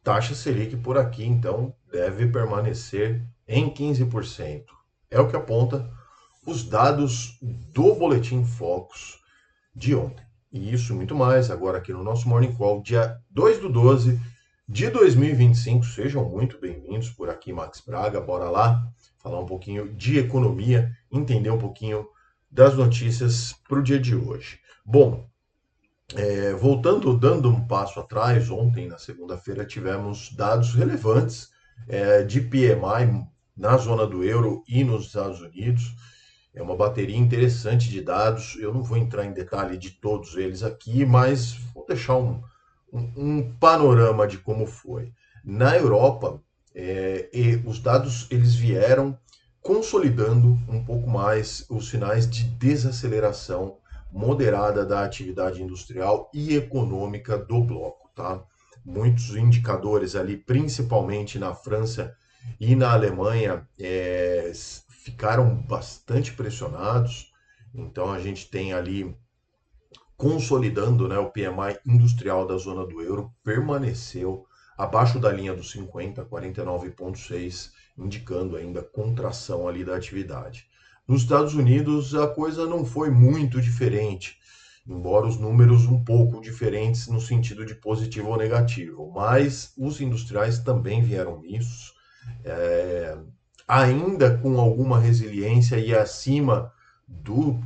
taxa Selic por aqui, então, deve permanecer em 15%. É o que aponta os dados do Boletim Focus de ontem. E isso e muito mais agora aqui no nosso Morning Call, dia 2/12 de 2025. Sejam muito bem-vindos por aqui, Max Braga. Bora lá falar um pouquinho de economia, entender um pouquinho das notícias para o dia de hoje. Bom, voltando, dando um passo atrás, ontem, na segunda-feira, tivemos dados relevantes de PMI na zona do euro e nos Estados Unidos. É uma bateria interessante de dados. Eu não vou entrar em detalhe de todos eles aqui, mas vou deixar um panorama de como foi. Na Europa, e os dados eles vieram consolidando um pouco mais os sinais de desaceleração moderada da atividade industrial e econômica do bloco, tá? Muitos indicadores ali, principalmente na França e na Alemanha, ficaram bastante pressionados. Então a gente tem ali consolidando, né, o PMI industrial da zona do euro permaneceu abaixo da linha dos 50, 49,6, indicando ainda contração ali da atividade. Nos Estados Unidos a coisa não foi muito diferente, embora os números um pouco diferentes no sentido de positivo ou negativo, mas os industriais também vieram mistos, é, ainda com alguma resiliência e acima do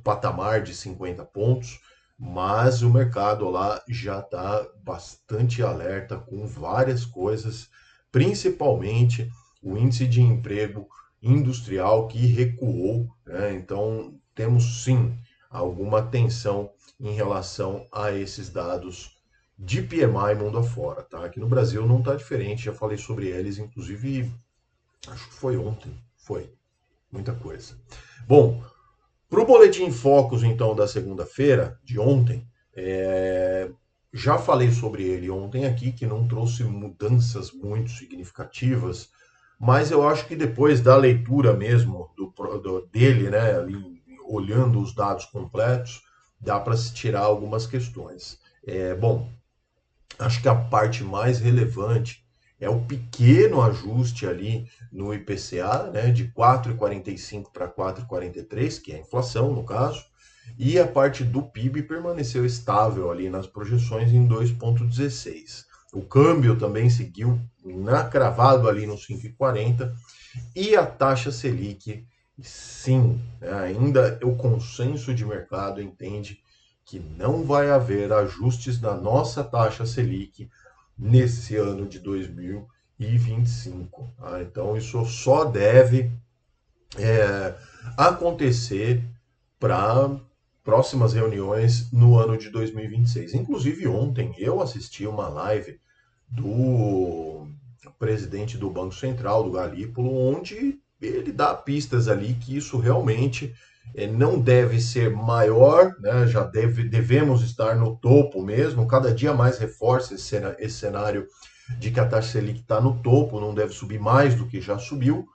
patamar de 50 pontos, mas o mercado lá já está bastante alerta com várias coisas, principalmente o índice de emprego industrial que recuou, né? Então temos sim alguma tensão em relação a esses dados de PMI mundo afora, tá? Aqui no Brasil não está diferente, já falei sobre eles, inclusive acho que foi ontem, foi muita coisa. Bom, para o Boletim Focus, então, da segunda-feira, de ontem, já falei sobre ele ontem aqui, que não trouxe mudanças muito significativas, mas eu acho que depois da leitura mesmo dele, né, ali, olhando os dados completos, dá para se tirar algumas questões. Bom, acho que a parte mais relevante é o pequeno ajuste ali no IPCA, né, de 4,45 para 4,43, que é a inflação no caso, e a parte do PIB permaneceu estável ali nas projeções em 2,16. O câmbio também seguiu cravado ali no 5,40 e a taxa Selic, sim, né, ainda o consenso de mercado entende que não vai haver ajustes na nossa taxa Selic nesse ano de 2025. Tá? Então, isso só deve acontecer para próximas reuniões no ano de 2026. Inclusive, ontem eu assisti uma live do presidente do Banco Central, do Galípolo, onde ele dá pistas ali que isso realmente não deve ser maior, né? Já devemos estar no topo mesmo, cada dia mais reforça esse cenário de que a taxa Selic está no topo, não deve subir mais do que já subiu,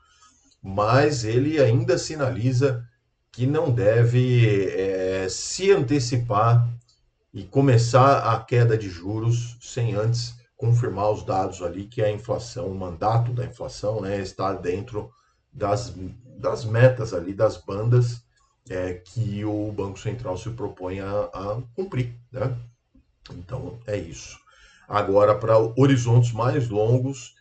mas ele ainda sinaliza que não deve se antecipar e começar a queda de juros sem antes confirmar os dados ali que a inflação, o mandato da inflação, né, está dentro das metas ali, das bandas que o Banco Central se propõe a cumprir, né? Então é isso. Agora, para horizontes mais longos,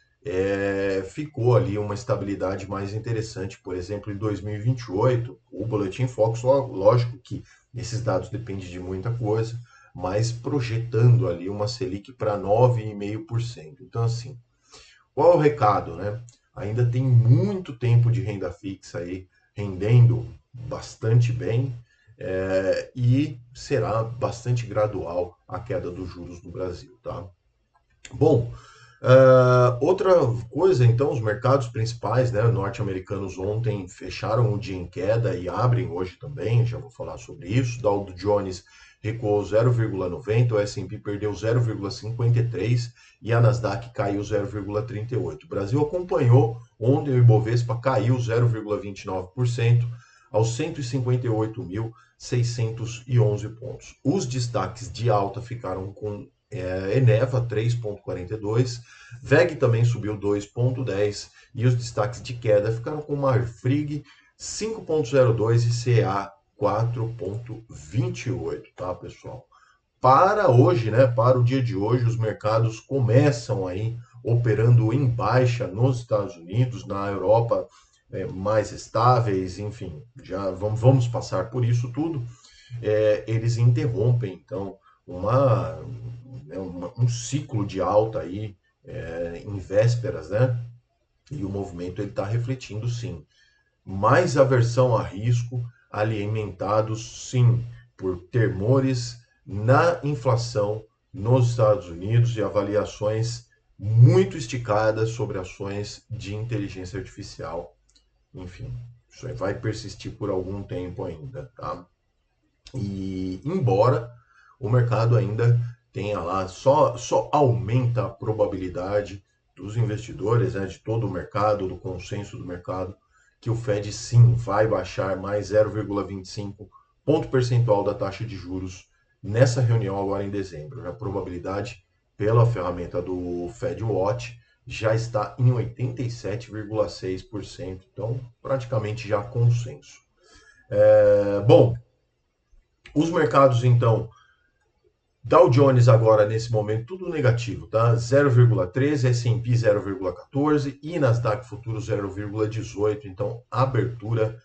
ficou ali uma estabilidade mais interessante. Por exemplo, em 2028, o Boletim Focus, lógico que esses dados dependem de muita coisa, mas projetando ali uma Selic para 9,5%. Então, assim, qual é o recado, né? Ainda tem muito tempo de renda fixa aí rendendo bastante bem, e será bastante gradual a queda dos juros no Brasil, tá? Bom, outra coisa, então, os mercados principais, né, norte-americanos ontem fecharam o dia em queda e abrem hoje também, já vou falar sobre isso. Dow Jones recuou 0,90, o S&P perdeu 0,53 e a Nasdaq caiu 0,38. O Brasil acompanhou, ontem o Ibovespa caiu 0,29% aos 158.611 pontos. Os destaques de alta ficaram com Eneva 3,42, VEG também subiu 2,10 e os destaques de queda ficaram com Marfrig 5,02 e CA 4,28, tá, pessoal? Para hoje, né, para o dia de hoje, os mercados começam aí operando em baixa nos Estados Unidos, na Europa, mais estáveis, enfim, já vamos passar por isso tudo. Eles interrompem, então, uma, um ciclo de alta aí em vésperas, né? E o movimento ele está refletindo, sim, mais aversão a risco, alimentados, sim, por temores na inflação nos Estados Unidos e avaliações muito esticadas sobre ações de inteligência artificial. Enfim, isso aí vai persistir por algum tempo ainda, tá? E embora o mercado ainda tenha lá, só aumenta a probabilidade dos investidores, né, de todo o mercado, do consenso do mercado, que o Fed sim vai baixar mais 0,25 ponto percentual da taxa de juros nessa reunião agora em dezembro. A probabilidade pela ferramenta do Fed Watch já está em 87,6%, então praticamente já consenso. Bom, os mercados, então, Dow Jones agora, nesse momento, tudo negativo, tá? 0,13, S&P 0,14 e Nasdaq Futuro 0,18. Então, abertura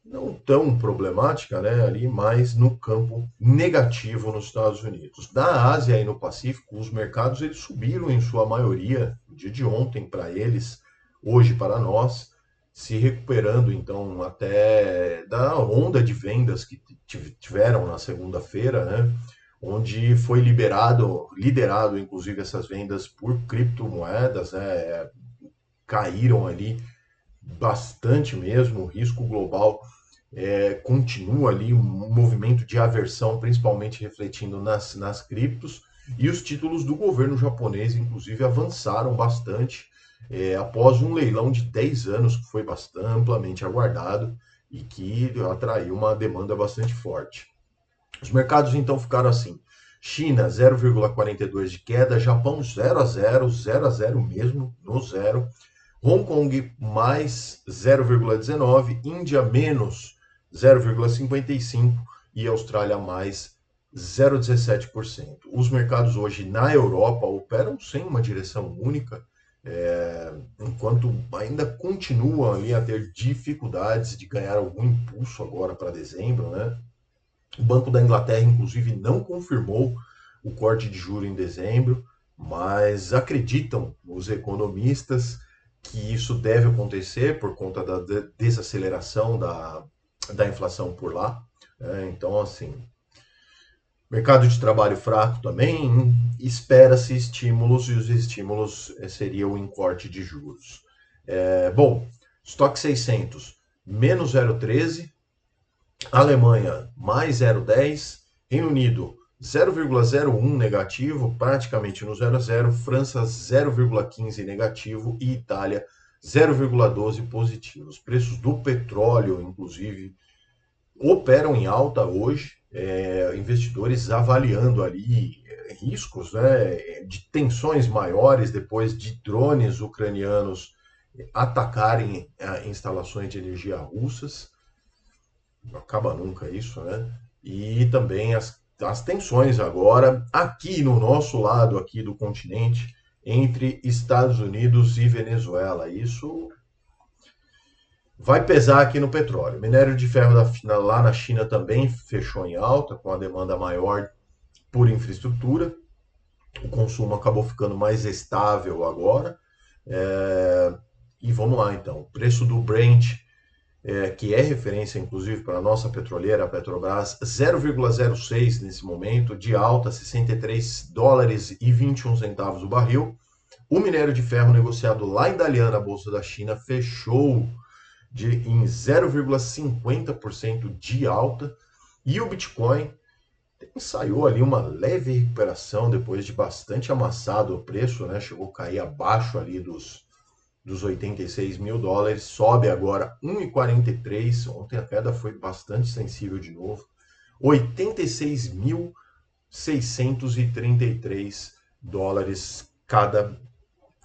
não tão problemática, né? Ali, mas no campo negativo nos Estados Unidos. Na Ásia e no Pacífico, os mercados eles subiram em sua maioria no dia de ontem para eles, hoje para nós, se recuperando então até da onda de vendas que tiveram na segunda-feira, né? Onde foi liderado inclusive essas vendas por criptomoedas, né? Caíram ali bastante mesmo, o risco global continua ali um movimento de aversão, principalmente refletindo nas criptos, e os títulos do governo japonês, inclusive, avançaram bastante após um leilão de 10 anos que foi bastante amplamente aguardado e que atraiu uma demanda bastante forte. Os mercados então ficaram assim: China 0,42 de queda, Japão 0 a 0, 0 a 0 mesmo, no zero. Hong Kong mais 0,19, Índia menos 0,55 e Austrália mais 0,17%. Os mercados hoje na Europa operam sem uma direção única, enquanto ainda continuam ali a ter dificuldades de ganhar algum impulso agora para dezembro, né? O Banco da Inglaterra, inclusive, não confirmou o corte de juro em dezembro, mas acreditam os economistas que isso deve acontecer por conta da desaceleração da inflação por lá. Então, assim, mercado de trabalho fraco também, espera-se estímulos e os estímulos seriam o encorte de juros. Bom, estoque 600, menos 0,13, Alemanha mais 0,10, Reino Unido 0,01 negativo, praticamente no 0 a 0, França 0,15 negativo e Itália 0,12 positivo. Os preços do petróleo, inclusive, operam em alta hoje, investidores avaliando ali riscos, né, de tensões maiores depois de drones ucranianos atacarem instalações de energia russas. Não acaba nunca isso, né? E também as tensões agora aqui no nosso lado aqui do continente entre Estados Unidos e Venezuela. Isso vai pesar aqui no petróleo. Minério de ferro lá na China também fechou em alta, com a demanda maior por infraestrutura. O consumo acabou ficando mais estável agora. E vamos lá então. O preço do Brent, que é referência inclusive para a nossa petroleira, a Petrobras, 0,06 nesse momento, de alta, 63 dólares e 21 centavos o barril. O minério de ferro negociado lá em Dalian, na Bolsa da China, fechou em 0,50% de alta. E o Bitcoin ensaiou ali uma leve recuperação depois de bastante amassado o preço, né? Chegou a cair abaixo ali dos 86 mil dólares, sobe agora 1,43. Ontem a queda foi bastante sensível de novo. 86.400 $633 cada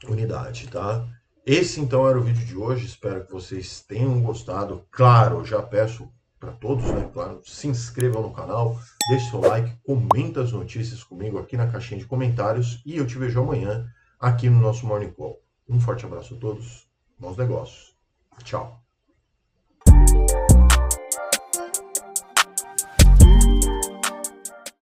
unidade, tá? Esse então era o vídeo de hoje, espero que vocês tenham gostado. Claro, já peço para todos, né? Claro, se inscrevam no canal, deixe seu like, comenta as notícias comigo aqui na caixinha de comentários e eu te vejo amanhã aqui no nosso Morning Call. Um forte abraço a todos, bons negócios, tchau!